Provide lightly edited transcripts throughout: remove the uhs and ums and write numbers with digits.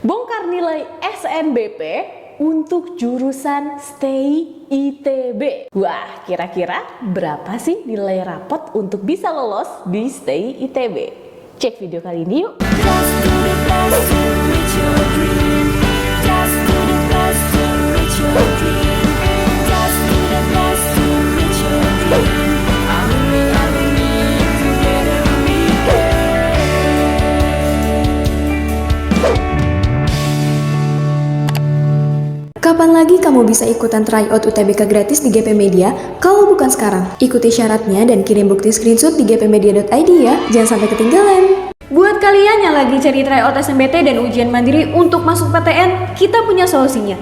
Bongkar nilai SNBP untuk jurusan STEI ITB. Wah, kira-kira berapa sih nilai rapot untuk bisa lolos di STEI ITB? Cek video kali ini yuk. Kapan lagi kamu bisa ikutan tryout UTBK gratis di GP Media kalau bukan sekarang? Ikuti syaratnya dan kirim bukti screenshot di gpmedia.id ya, jangan sampai ketinggalan. Buat kalian yang lagi cari tryout SNBT dan ujian mandiri untuk masuk PTN, kita punya solusinya.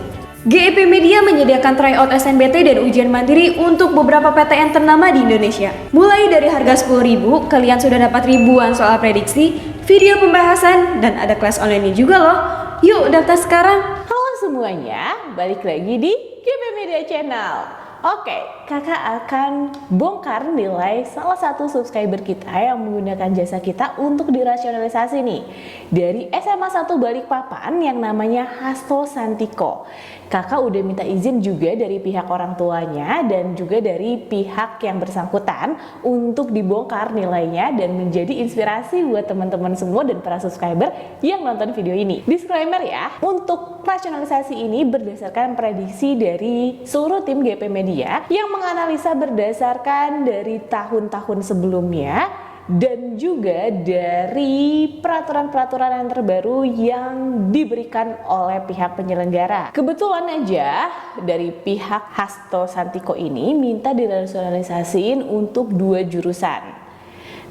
GP Media menyediakan tryout SNBT dan ujian mandiri untuk beberapa PTN ternama di Indonesia. Mulai dari harga 10.000, kalian sudah dapat ribuan soal prediksi, video pembahasan, dan ada kelas online juga loh. Yuk daftar sekarang. Semuanya, balik lagi di GP Media Channel. Oke, kakak akan bongkar nilai salah satu subscriber kita yang menggunakan jasa kita untuk dirasionalisasi nih. Dari SMA 1 Balikpapan yang namanya Hasto Santiko. Kakak udah minta izin juga dari pihak orang tuanya dan juga dari pihak yang bersangkutan untuk dibongkar nilainya dan menjadi inspirasi buat teman-teman semua dan para subscriber yang nonton video ini. Disclaimer ya, untuk rasionalisasi ini berdasarkan prediksi dari seluruh tim GP Media yang menganalisa berdasarkan dari tahun-tahun sebelumnya dan juga dari peraturan-peraturan yang terbaru yang diberikan oleh pihak penyelenggara. Kebetulan aja dari pihak Hasto Santiko ini minta dirasionalisasiin untuk 2 jurusan.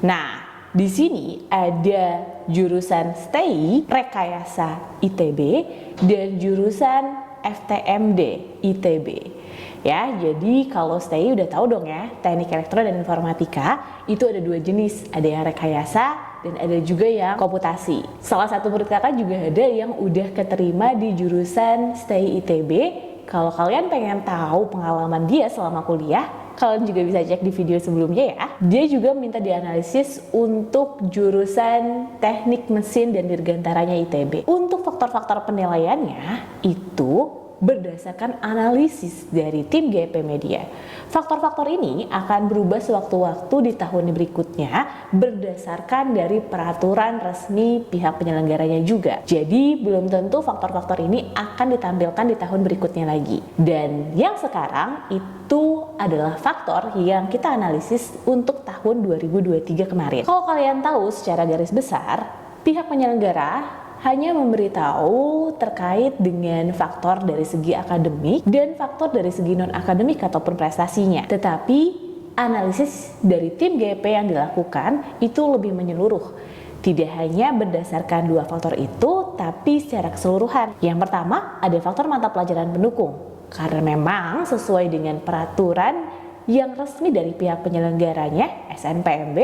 Nah, di sini ada jurusan STEI Rekayasa ITB dan jurusan FTMD ITB. Ya, jadi kalau STEI udah tahu dong ya, Teknik Elektro dan Informatika itu ada 2 jenis, ada yang rekayasa dan ada juga yang komputasi. Salah satu murid kakak juga ada yang udah keterima di jurusan STEI ITB. Kalau kalian pengen tahu pengalaman dia selama kuliah, kalian juga bisa cek di video sebelumnya ya. Dia juga minta dianalisis untuk jurusan Teknik Mesin dan Dirgantaranya ITB. Untuk faktor-faktor penilaiannya itu berdasarkan analisis dari tim GP Media. Faktor-faktor ini akan berubah sewaktu-waktu di tahun berikutnya berdasarkan dari peraturan resmi pihak penyelenggaranya juga. Jadi belum tentu faktor-faktor ini akan ditampilkan di tahun berikutnya lagi. Dan yang sekarang itu adalah faktor yang kita analisis untuk tahun 2023 kemarin. Kalau kalian tahu secara garis besar, pihak penyelenggara hanya memberitahu terkait dengan faktor dari segi akademik dan faktor dari segi non-akademik ataupun prestasinya. Tetapi analisis dari tim GP yang dilakukan itu lebih menyeluruh. Tidak hanya berdasarkan 2 faktor itu, tapi secara keseluruhan. Yang pertama, ada faktor mata pelajaran pendukung. Karena memang sesuai dengan peraturan yang resmi dari pihak penyelenggaranya, SNPMB,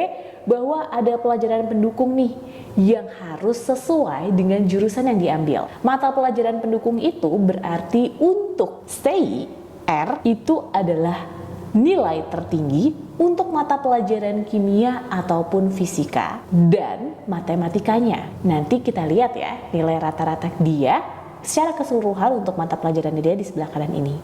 bahwa ada pelajaran pendukung nih yang harus sesuai dengan jurusan yang diambil. Mata pelajaran pendukung itu berarti untuk STEI R itu adalah nilai tertinggi untuk mata pelajaran kimia ataupun fisika dan matematikanya. Nanti kita lihat ya nilai rata-rata dia secara keseluruhan untuk mata pelajaran dia di sebelah kanan ini.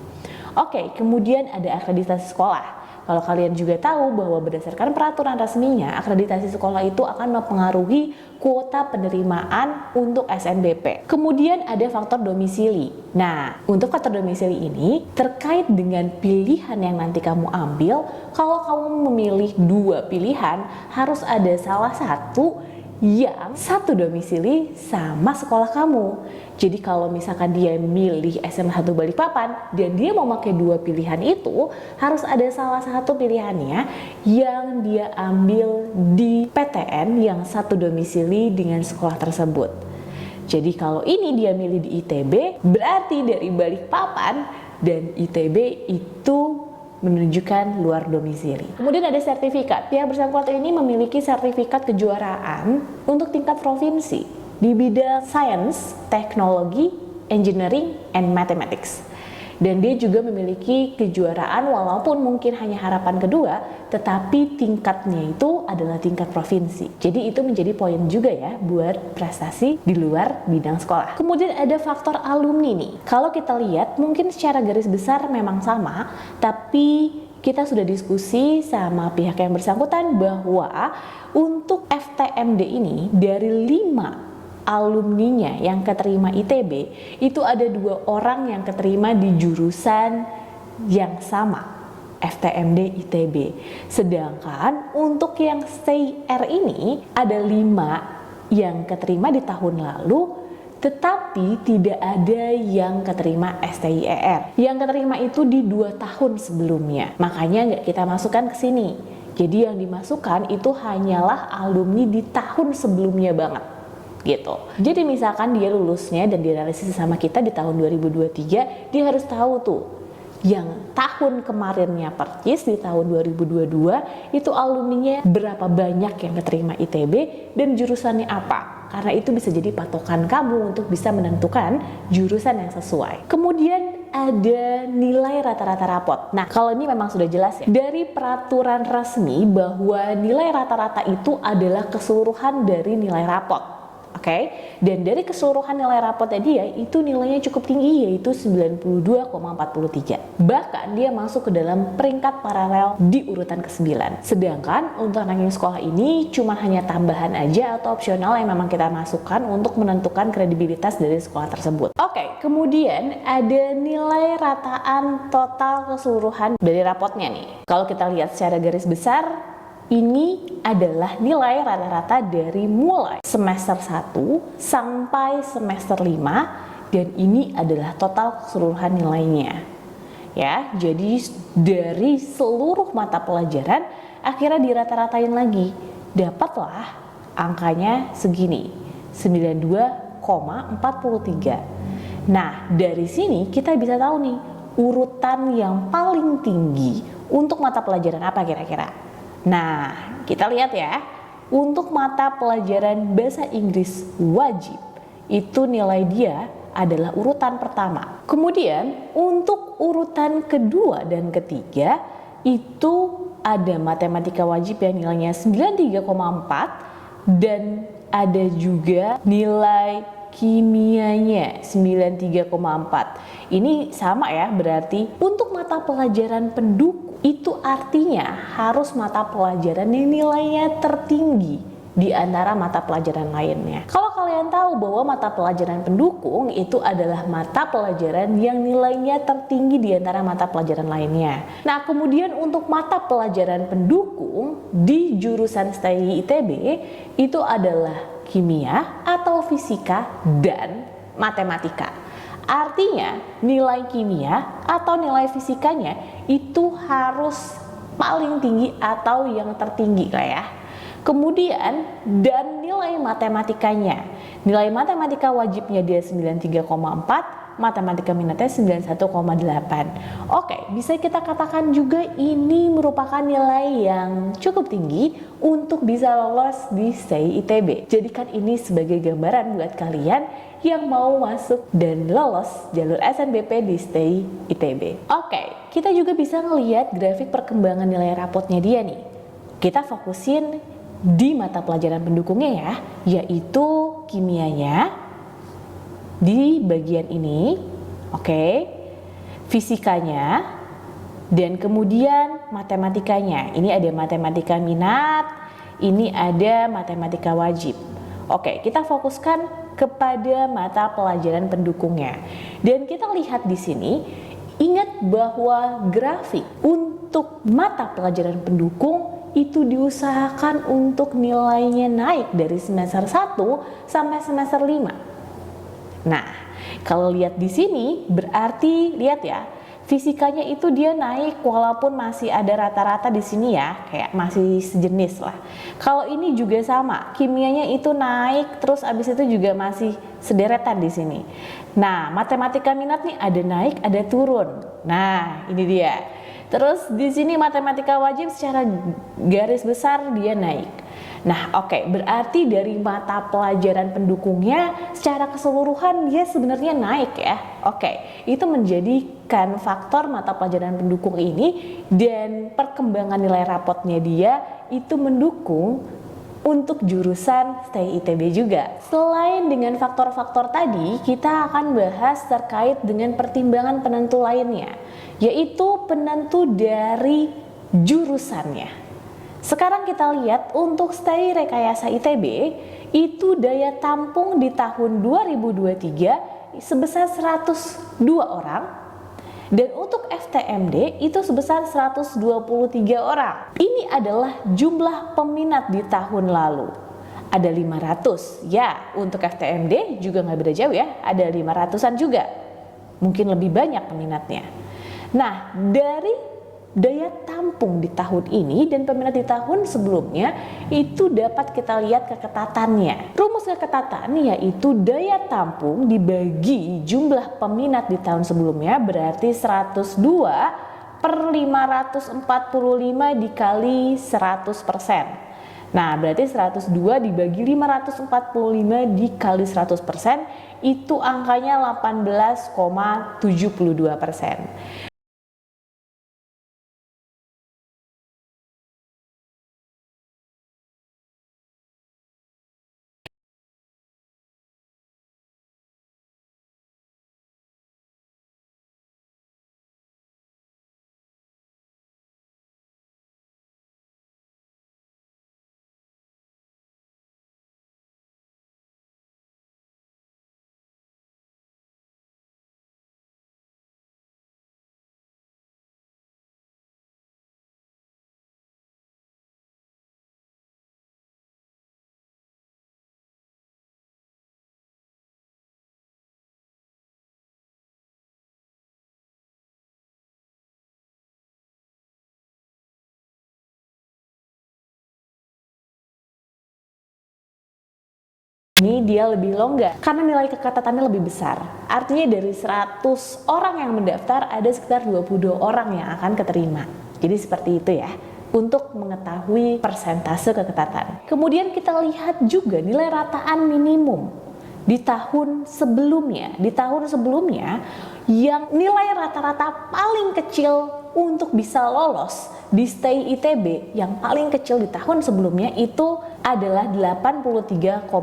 Oke, kemudian ada akreditasi sekolah. Kalau kalian juga tahu bahwa berdasarkan peraturan resminya, akreditasi sekolah itu akan mempengaruhi kuota penerimaan untuk SNBP. Kemudian ada faktor domisili. Nah, untuk faktor domisili ini terkait dengan pilihan yang nanti kamu ambil, kalau kamu memilih 2 pilihan, harus ada salah satu yang satu domisili sama sekolah kamu. Jadi kalau misalkan dia milih SMA 1 Balikpapan dan dia mau pakai 2 pilihan itu, harus ada salah satu pilihannya yang dia ambil di PTN yang satu domisili dengan sekolah tersebut. Jadi kalau ini dia milih di ITB, berarti dari Balikpapan dan ITB itu menunjukkan luar domisili. Kemudian ada sertifikat. Pihak bersangkutan ini memiliki sertifikat kejuaraan untuk tingkat provinsi di bidang Science, Teknologi, Engineering, and Mathematics. Dan dia juga memiliki kejuaraan walaupun mungkin hanya harapan kedua, tetapi tingkatnya itu adalah tingkat provinsi. Jadi itu menjadi poin juga ya buat prestasi di luar bidang sekolah. Kemudian ada faktor alumni nih. Kalau kita lihat mungkin secara garis besar memang sama, tapi kita sudah diskusi sama pihak yang bersangkutan bahwa untuk FTMD ini dari 5 alumninya yang keterima ITB itu ada 2 orang yang keterima di jurusan yang sama, FTMD ITB. Sedangkan untuk yang STIR ini ada 5 yang keterima di tahun lalu, tetapi tidak ada yang keterima STIR. Yang keterima itu di 2 tahun sebelumnya. Makanya nggak kita masukkan ke sini. Jadi yang dimasukkan itu hanyalah alumni di tahun sebelumnya banget. Gitu. Jadi misalkan dia lulusnya dan dianalisis sama kita di tahun 2023, dia harus tahu tuh yang tahun kemarinnya percis di tahun 2022 itu alumninya berapa banyak yang keterima ITB dan jurusannya apa. Karena itu bisa jadi patokan kamu untuk bisa menentukan jurusan yang sesuai. Kemudian ada nilai rata-rata rapot. Nah, kalau ini memang sudah jelas ya. Dari peraturan resmi bahwa nilai rata-rata itu adalah keseluruhan dari nilai rapot. Oke, dan dari keseluruhan nilai rapotnya dia itu nilainya cukup tinggi yaitu 92,43. Bahkan dia masuk ke dalam peringkat paralel di urutan ke-9. Sedangkan untuk ranking sekolah ini cuma hanya tambahan aja atau opsional yang memang kita masukkan untuk menentukan kredibilitas dari sekolah tersebut. Oke, kemudian ada nilai rataan total keseluruhan dari rapotnya nih. Kalau kita lihat secara garis besar, ini adalah nilai rata-rata dari mulai semester 1 sampai semester 5 dan ini adalah total keseluruhan nilainya. Ya, jadi dari seluruh mata pelajaran akhirnya dirata-ratain lagi. Dapatlah angkanya segini, 92,43. Nah, dari sini kita bisa tahu nih urutan yang paling tinggi untuk mata pelajaran apa kira-kira? Nah, kita lihat ya, untuk mata pelajaran bahasa Inggris wajib, itu nilai dia adalah urutan pertama. Kemudian, untuk urutan kedua dan ketiga, itu ada matematika wajib yang nilainya 93,4 dan ada juga nilai kimianya 93,4. Ini sama ya, berarti untuk mata pelajaran pendukung itu artinya harus mata pelajaran yang nilainya tertinggi di antara mata pelajaran lainnya. Kalau kalian tahu bahwa mata pelajaran pendukung itu adalah mata pelajaran yang nilainya tertinggi di antara mata pelajaran lainnya. Nah, kemudian untuk mata pelajaran pendukung di jurusan STI ITB itu adalah kimia atau fisika dan matematika. Artinya nilai kimia atau nilai fisikanya itu harus paling tinggi atau yang tertinggi lah ya. Kemudian dan nilai matematikanya. Nilai matematika wajibnya dia 93,4, matematika minatnya 91,8. Oke, bisa kita katakan juga ini merupakan nilai yang cukup tinggi untuk bisa lolos di STI ITB. Jadikan ini sebagai gambaran buat kalian yang mau masuk dan lolos jalur SNBP di STI ITB. Oke, kita juga bisa ngelihat grafik perkembangan nilai rapotnya dia nih. Kita fokusin di mata pelajaran pendukungnya ya, yaitu kimianya di bagian ini, oke, fisikanya, dan kemudian matematikanya. Ini ada matematika minat, ini ada matematika wajib. Oke, kita fokuskan kepada mata pelajaran pendukungnya. Dan kita lihat di sini, ingat bahwa grafik untuk mata pelajaran pendukung itu diusahakan untuk nilainya naik dari semester 1 sampai semester 5. Nah, kalau lihat di sini berarti lihat ya, fisikanya itu dia naik walaupun masih ada rata-rata di sini ya, kayak masih sejenis lah. Kalau ini juga sama, kimianya itu naik terus abis itu juga masih sederetan di sini. Nah, matematika minat nih ada naik, ada turun. Nah, ini dia. Terus di sini matematika wajib secara garis besar dia naik. Nah, oke, berarti dari mata pelajaran pendukungnya secara keseluruhan dia sebenarnya naik ya. Oke, itu menjadikan faktor mata pelajaran pendukung ini dan perkembangan nilai rapotnya dia itu mendukung untuk jurusan Stay ITB juga. Selain dengan faktor-faktor tadi, kita akan bahas terkait dengan pertimbangan penentu lainnya, yaitu penentu dari jurusannya. Sekarang kita lihat untuk Stay Rekayasa ITB itu daya tampung di tahun 2023 sebesar 102 orang dan untuk FTMD itu sebesar 123 orang. Ini adalah jumlah peminat di tahun lalu. Ada 500 ya, untuk FTMD juga nggak beda jauh ya, ada 500-an juga, mungkin lebih banyak peminatnya. Nah, dari daya tampung di tahun ini dan peminat di tahun sebelumnya itu dapat kita lihat keketatannya. Rumus keketatan yaitu daya tampung dibagi jumlah peminat di tahun sebelumnya berarti 102/545 dikali 100%. Nah, berarti 102 dibagi 545 dikali 100% itu angkanya 18,72%. Ini dia lebih longgar karena nilai keketatannya lebih besar. Artinya dari 100 orang yang mendaftar ada sekitar 22 orang yang akan keterima. Jadi seperti itu ya untuk mengetahui persentase keketatan. Kemudian kita lihat juga nilai rataan minimum di tahun sebelumnya. Di tahun sebelumnya yang nilai rata-rata paling kecil untuk bisa lolos di Stay ITB yang paling kecil di tahun sebelumnya itu adalah 83,09,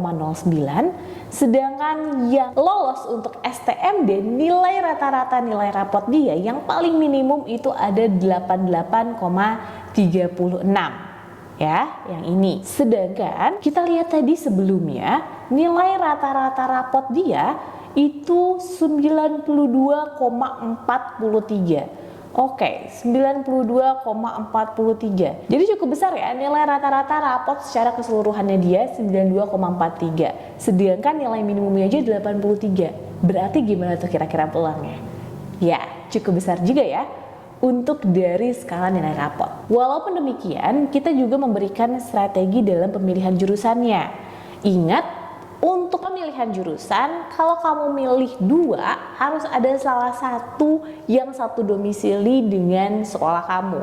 sedangkan yang lolos untuk STMD nilai rata-rata nilai rapot dia yang paling minimum itu ada 88,36 ya, yang ini. Sedangkan kita lihat tadi sebelumnya nilai rata-rata rapot dia itu 92,43. Oke, 92,43. Jadi cukup besar ya nilai rata-rata rapot secara keseluruhannya dia 92,43. Sedangkan nilai minimumnya aja 83. Berarti gimana tuh kira-kira peluangnya? Ya, cukup besar juga ya untuk dari skala nilai rapot. Walaupun demikian, kita juga memberikan strategi dalam pemilihan jurusannya. Ingat, untuk pemilihan jurusan, kalau kamu milih dua, harus ada salah satu yang satu domisili dengan sekolah kamu.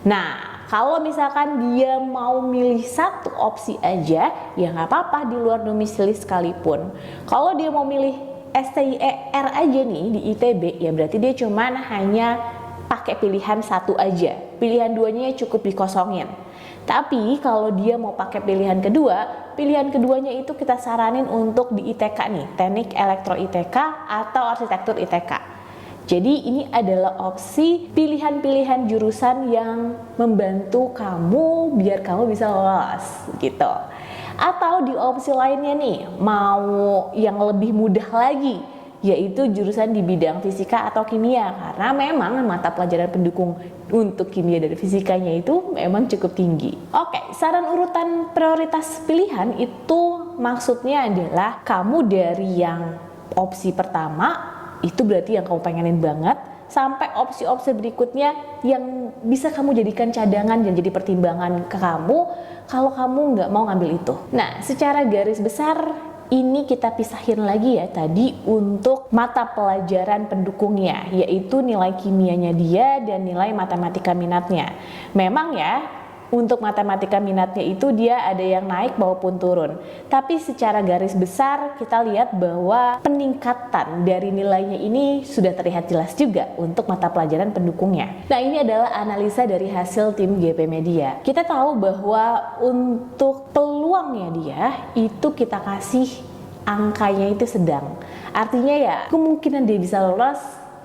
Nah, kalau misalkan dia mau milih satu opsi aja, ya nggak apa-apa di luar domisili sekalipun. Kalau dia mau milih STIER aja nih di ITB, ya berarti dia cuman hanya pakai pilihan satu aja. Pilihan duanya cukup dikosongin. Tapi kalau dia mau pakai pilihan keduanya itu kita saranin untuk di ITK nih, Teknik Elektro ITK atau Arsitektur ITK. Jadi ini adalah opsi pilihan-pilihan jurusan yang membantu kamu biar kamu bisa lolos gitu. Atau di opsi lainnya nih, mau yang lebih mudah lagi, yaitu jurusan di bidang fisika atau kimia, karena memang mata pelajaran pendukung untuk kimia dan fisikanya itu memang cukup tinggi. Oke, saran urutan prioritas pilihan itu maksudnya adalah kamu dari yang opsi pertama itu berarti yang kamu pengenin banget sampai opsi-opsi berikutnya yang bisa kamu jadikan cadangan dan jadi pertimbangan ke kamu kalau kamu nggak mau ngambil itu. Nah, secara garis besar ini kita pisahin lagi ya tadi untuk mata pelajaran pendukungnya, yaitu nilai kimianya dia dan nilai matematika minatnya. Memang ya Untuk matematika minatnya itu dia ada yang naik maupun turun. Tapi secara garis besar kita lihat bahwa peningkatan dari nilainya ini sudah terlihat jelas juga untuk mata pelajaran pendukungnya. Nah, ini adalah analisa dari hasil tim GP Media. Kita tahu bahwa untuk peluangnya dia itu kita kasih angkanya itu sedang. Artinya ya kemungkinan dia bisa lolos,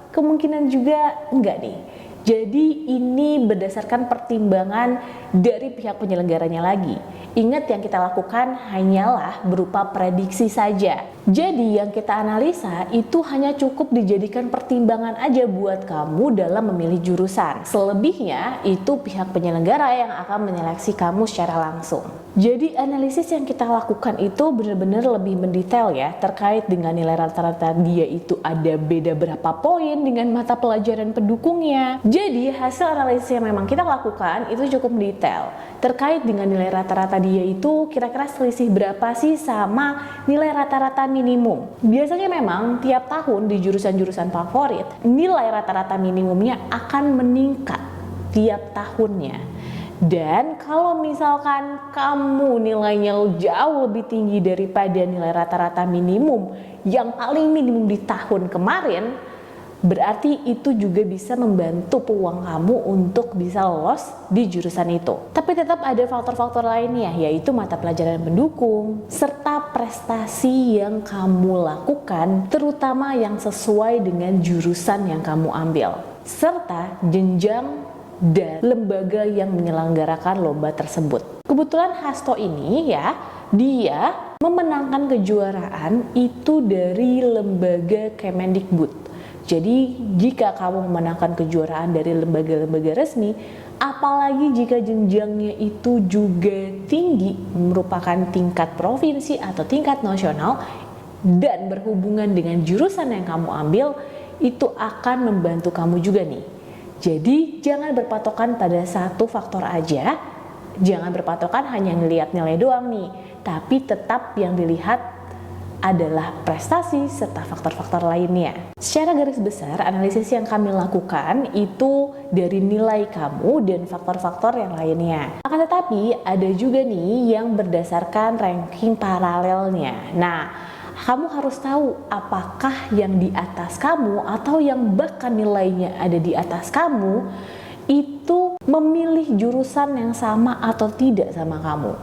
kemungkinan juga enggak nih. Jadi ini berdasarkan pertimbangan dari pihak penyelenggaranya lagi. Ingat, yang kita lakukan hanyalah berupa prediksi saja. Jadi yang kita analisa itu hanya cukup dijadikan pertimbangan aja buat kamu dalam memilih jurusan. Selebihnya itu pihak penyelenggara yang akan menyeleksi kamu secara langsung. Jadi analisis yang kita lakukan itu benar-benar lebih mendetail ya, terkait dengan nilai rata-rata dia itu ada beda berapa poin dengan mata pelajaran pendukungnya. Jadi hasil analisis yang memang kita lakukan itu cukup detail terkait dengan nilai rata-rata dia itu kira-kira selisih berapa sih sama nilai rata-rata minimum. Biasanya memang tiap tahun di jurusan-jurusan favorit nilai rata-rata minimumnya akan meningkat tiap tahunnya. Dan kalau misalkan kamu nilainya jauh lebih tinggi daripada nilai rata-rata minimum yang paling minimum di tahun kemarin, berarti itu juga bisa membantu peluang kamu untuk bisa lolos di jurusan itu. Tapi tetap ada faktor-faktor lainnya, yaitu mata pelajaran pendukung serta prestasi yang kamu lakukan, terutama yang sesuai dengan jurusan yang kamu ambil, serta jenjang dan lembaga yang menyelenggarakan lomba tersebut. Kebetulan Hasto ini ya, dia memenangkan kejuaraan itu dari lembaga Kemendikbud. Jadi jika kamu memenangkan kejuaraan dari lembaga-lembaga resmi, apalagi jika jenjangnya itu juga tinggi, merupakan tingkat provinsi atau tingkat nasional dan berhubungan dengan jurusan yang kamu ambil, itu akan membantu kamu juga nih. Jadi jangan berpatokan pada satu faktor aja, jangan berpatokan hanya ngelihat nilai doang nih, tapi tetap yang dilihat adalah prestasi serta faktor-faktor lainnya. Secara garis besar, analisis yang kami lakukan itu dari nilai kamu dan faktor-faktor yang lainnya. Akan tetapi ada juga nih yang berdasarkan ranking paralelnya. Nah, kamu harus tahu apakah yang di atas kamu atau yang bahkan nilainya ada di atas kamu itu memilih jurusan yang sama atau tidak sama kamu.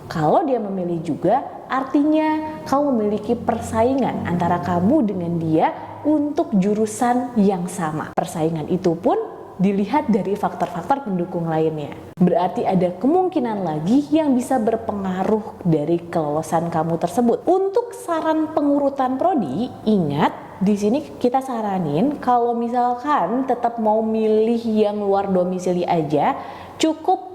Kalau dia memilih juga, artinya kamu memiliki persaingan antara kamu dengan dia untuk jurusan yang sama. Persaingan itu pun dilihat dari faktor-faktor pendukung lainnya. Berarti ada kemungkinan lagi yang bisa berpengaruh dari kelolosan kamu tersebut. Untuk saran pengurutan prodi, ingat di sini kita saranin kalau misalkan tetap mau milih yang luar domisili aja, cukup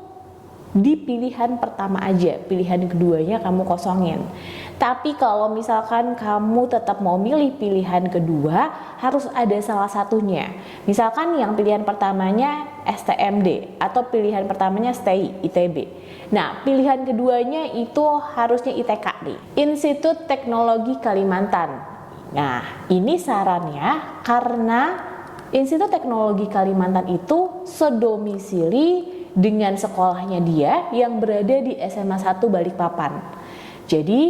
di pilihan pertama aja, pilihan keduanya kamu kosongin. Tapi kalau misalkan kamu tetap mau milih pilihan kedua, harus ada salah satunya. Misalkan yang pilihan pertamanya STMD atau pilihan pertamanya STI, ITB. Nah, pilihan keduanya itu harusnya ITK nih, Institut Teknologi Kalimantan. Nah, ini sarannya karena Institut Teknologi Kalimantan itu sedomisili dengan sekolahnya dia yang berada di SMA 1 Balikpapan. Jadi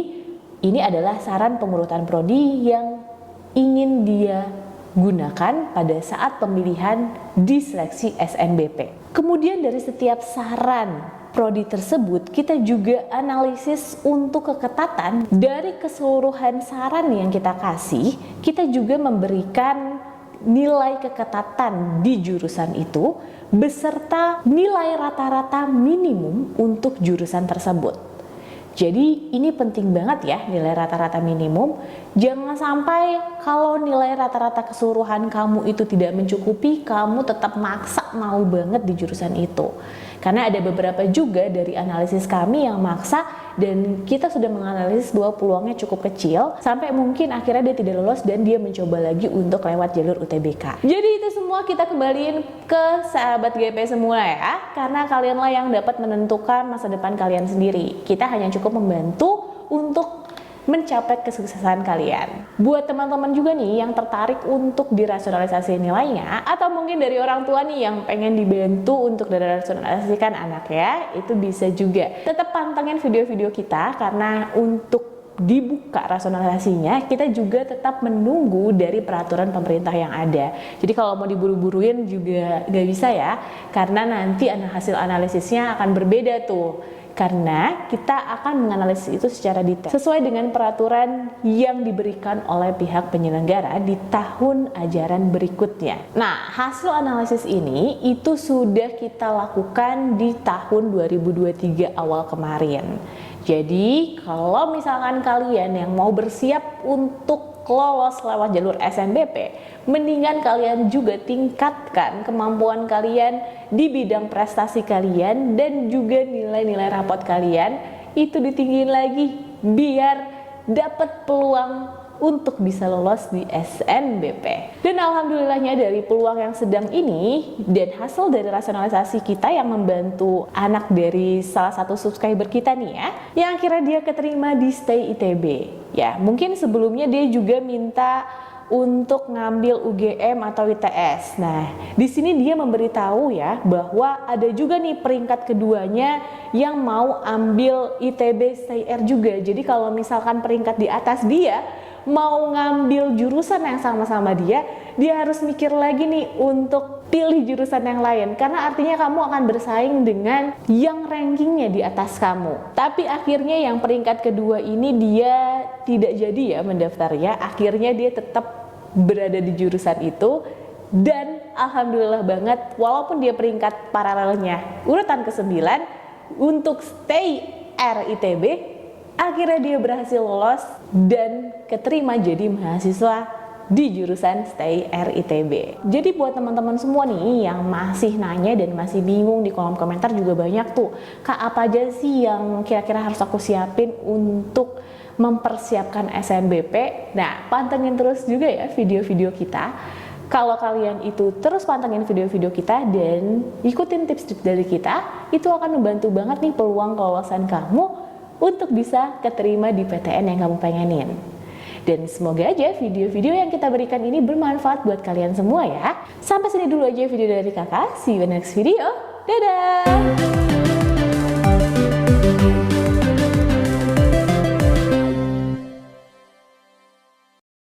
ini adalah saran pengurutan prodi yang ingin dia gunakan pada saat pemilihan di seleksi SNBP. Kemudian dari setiap saran prodi tersebut kita juga analisis untuk keketatan dari keseluruhan saran yang kita kasih. Kita juga memberikan nilai keketatan di jurusan itu beserta nilai rata-rata minimum untuk jurusan tersebut. Jadi ini penting banget ya, nilai rata-rata minimum. Jangan sampai kalau nilai rata-rata keseluruhan kamu itu tidak mencukupi, kamu tetap maksa mau banget di jurusan itu. Karena ada beberapa juga dari analisis kami yang maksa dan kita sudah menganalisis bahwa peluangnya cukup kecil sampai mungkin akhirnya dia tidak lolos dan dia mencoba lagi untuk lewat jalur UTBK. Jadi itu semua kita kembaliin ke sahabat GP semua ya, karena kalianlah yang dapat menentukan masa depan kalian sendiri. Kita hanya cukup membantu untuk mencapai kesuksesan kalian. Buat teman-teman juga nih yang tertarik untuk dirasionalisasi nilainya, atau mungkin dari orang tua nih yang pengen dibantu untuk dirasionalisasikan anak ya, itu bisa juga. Tetap pantengin video-video kita karena untuk dibuka rasionalisasinya kita juga tetap menunggu dari peraturan pemerintah yang ada. Jadi kalau mau diburu-buruin juga nggak bisa ya, karena nanti hasil analisisnya akan berbeda tuh, karena kita akan menganalisis itu secara detail sesuai dengan peraturan yang diberikan oleh pihak penyelenggara di tahun ajaran berikutnya. Nah, hasil analisis ini itu sudah kita lakukan di tahun 2023 awal kemarin. Jadi kalau misalkan kalian yang mau bersiap untuk lolos lewat jalur SNBP, mendingan kalian juga tingkatkan kemampuan kalian di bidang prestasi kalian dan juga nilai-nilai rapot kalian itu ditinggiin lagi biar dapat peluang untuk bisa lolos di SNBP. Dan alhamdulillahnya dari peluang yang sedang ini dan hasil dari rasionalisasi kita yang membantu anak dari salah satu subscriber kita nih ya, yang akhirnya dia keterima di Stay ITB. Ya, mungkin sebelumnya dia juga minta untuk ngambil UGM atau ITS. Nah, di sini dia memberitahu ya bahwa ada juga nih peringkat keduanya yang mau ambil ITB Stay R juga. Jadi kalau misalkan peringkat di atas dia mau ngambil jurusan yang sama-sama dia harus mikir lagi nih untuk pilih jurusan yang lain, karena artinya kamu akan bersaing dengan yang rankingnya di atas kamu. Tapi akhirnya yang peringkat kedua ini dia tidak jadi ya mendaftarnya, akhirnya dia tetap berada di jurusan itu. Dan alhamdulillah banget, walaupun dia peringkat paralelnya urutan ke-9 untuk Stay R ITB, akhirnya dia berhasil lolos dan keterima jadi mahasiswa di jurusan Stay R ITB. Jadi buat teman-teman semua nih yang masih nanya dan masih bingung, di kolom komentar juga banyak tuh, Kak apa aja sih yang kira-kira harus aku siapin untuk mempersiapkan SNBP? Nah, pantengin terus juga ya video-video kita. Kalau kalian itu terus pantengin video-video kita dan ikutin tips-tips dari kita, itu akan membantu banget nih peluang kelolosan kamu untuk bisa keterima di PTN yang kamu pengenin. Dan semoga aja video-video yang kita berikan ini bermanfaat buat kalian semua ya. Sampai sini dulu aja video dari kakak. See you in the next video. Dadah!